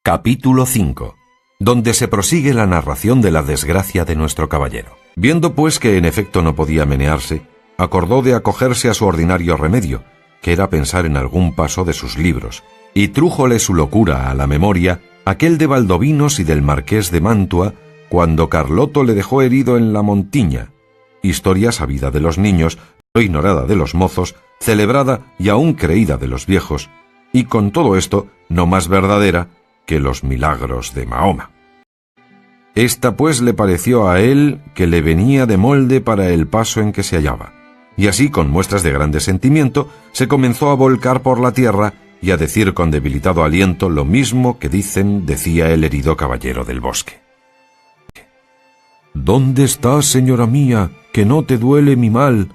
Capítulo 5, donde se prosigue la narración de la desgracia de nuestro caballero. Viendo pues que en efecto no podía menearse, acordó de acogerse a su ordinario remedio, que era pensar en algún paso de sus libros, y trújole su locura a la memoria aquel de Valdovinos y del marqués de Mantua, cuando Carloto le dejó herido en la Montiña, historia sabida de los niños, no ignorada de los mozos, celebrada y aún creída de los viejos, y con todo esto no más verdadera que los milagros de Mahoma. Esta pues le pareció a él que le venía de molde para el paso en que se hallaba, y así con muestras de grande sentimiento se comenzó a volcar por la tierra y a decir con debilitado aliento lo mismo que decía el herido caballero del bosque. ¿Dónde estás, señora mía, que no te duele mi mal?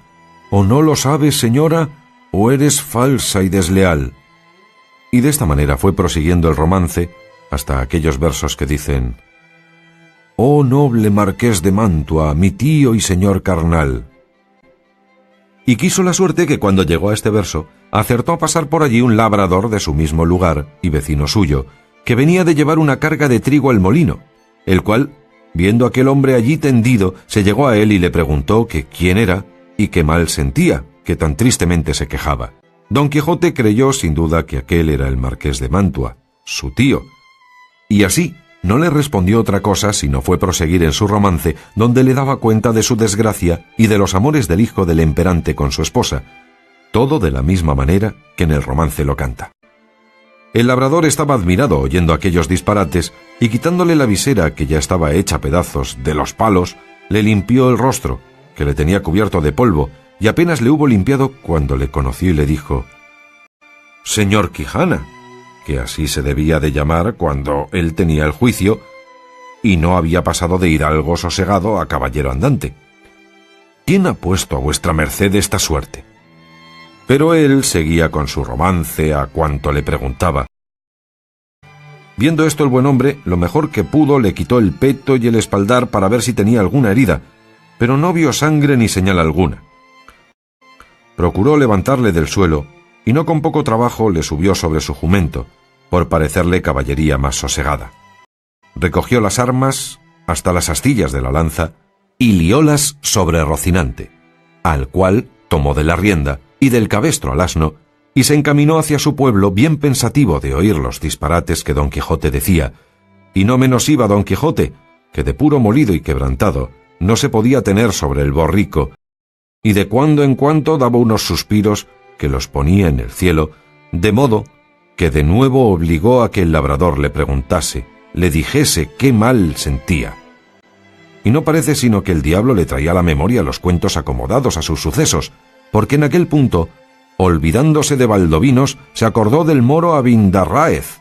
¿O no lo sabes, señora, o eres falsa y desleal? Y de esta manera fue prosiguiendo el romance hasta aquellos versos que dicen: «Oh noble marqués de Mantua, mi tío y señor carnal». Y quiso la suerte que cuando llegó a este verso, acertó a pasar por allí un labrador de su mismo lugar y vecino suyo, que venía de llevar una carga de trigo al molino, el cual, viendo a aquel hombre allí tendido, se llegó a él y le preguntó que quién era y qué mal sentía, que tan tristemente se quejaba. Don Quijote creyó sin duda que aquel era el marqués de Mantua, su tío, y así no le respondió otra cosa sino fue proseguir en su romance, donde le daba cuenta de su desgracia y de los amores del hijo del emperante con su esposa, todo de la misma manera que en el romance lo canta. El labrador estaba admirado oyendo aquellos disparates, y quitándole la visera, que ya estaba hecha pedazos, de los palos, le limpió el rostro, que le tenía cubierto de polvo, y apenas le hubo limpiado cuando le conoció y le dijo: «Señor Quijana», que así se debía de llamar cuando él tenía el juicio y no había pasado de hidalgo sosegado a caballero andante, «¿quién ha puesto a vuestra merced esta suerte?». Pero él seguía con su romance a cuanto le preguntaba. Viendo esto el buen hombre, lo mejor que pudo, le quitó el peto y el espaldar para ver si tenía alguna herida, pero no vio sangre ni señal alguna. Procuró levantarle del suelo, y no con poco trabajo le subió sobre su jumento, por parecerle caballería más sosegada. Recogió las armas hasta las astillas de la lanza, y liólas sobre Rocinante, al cual tomó de la rienda y del cabestro al asno, y se encaminó hacia su pueblo bien pensativo de oír los disparates que Don Quijote decía, y no menos iba Don Quijote, que de puro molido y quebrantado no se podía tener sobre el borrico, y de cuando en cuando daba unos suspiros que los ponía en el cielo, de modo que de nuevo obligó a que el labrador le preguntase, le dijese qué mal sentía. Y no parece sino que el diablo le traía a la memoria los cuentos acomodados a sus sucesos, porque en aquel punto, olvidándose de Valdovinos, se acordó del moro Abindarráez,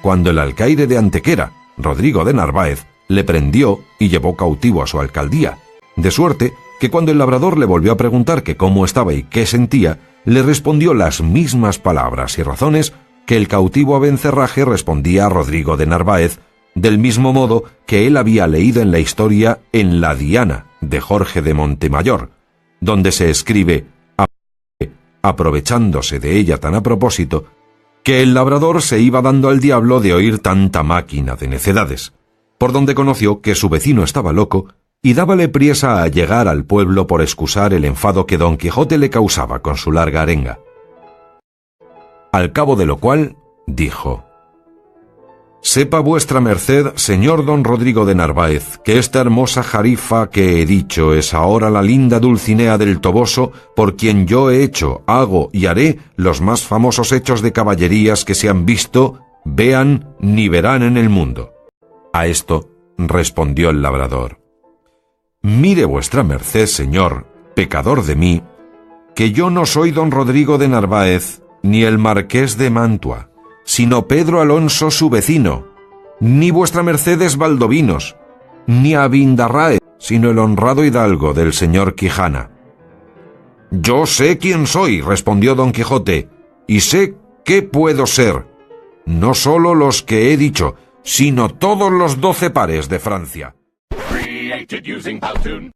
cuando el alcaide de Antequera, Rodrigo de Narváez, le prendió y llevó cautivo a su alcaldía, de suerte que cuando el labrador le volvió a preguntar que cómo estaba y qué sentía, le respondió las mismas palabras y razones que el cautivo Abencerraje respondía a Rodrigo de Narváez, del mismo modo que él había leído en la historia en La Diana de Jorge de Montemayor, donde se escribe, aprovechándose de ella tan a propósito, que el labrador se iba dando al diablo de oír tanta máquina de necedades, por donde conoció que su vecino estaba loco, y dábale priesa a llegar al pueblo por excusar el enfado que Don Quijote le causaba con su larga arenga. Al cabo de lo cual, dijo: «Sepa vuestra merced, señor don Rodrigo de Narváez, que esta hermosa jarifa que he dicho es ahora la linda Dulcinea del Toboso, por quien yo he hecho, hago y haré los más famosos hechos de caballerías que se han visto, vean ni verán en el mundo». A esto respondió el labrador: «Mire vuestra merced, señor, pecador de mí, que yo no soy don Rodrigo de Narváez, ni el marqués de Mantua, sino Pedro Alonso su vecino, ni vuestra merced es Valdovinos, ni Abindarráez, sino el honrado hidalgo del señor Quijana». «Yo sé quién soy», respondió Don Quijote, «y sé qué puedo ser, no sólo los que he dicho, sino todos los 12 pares de Francia». Using Powtoon.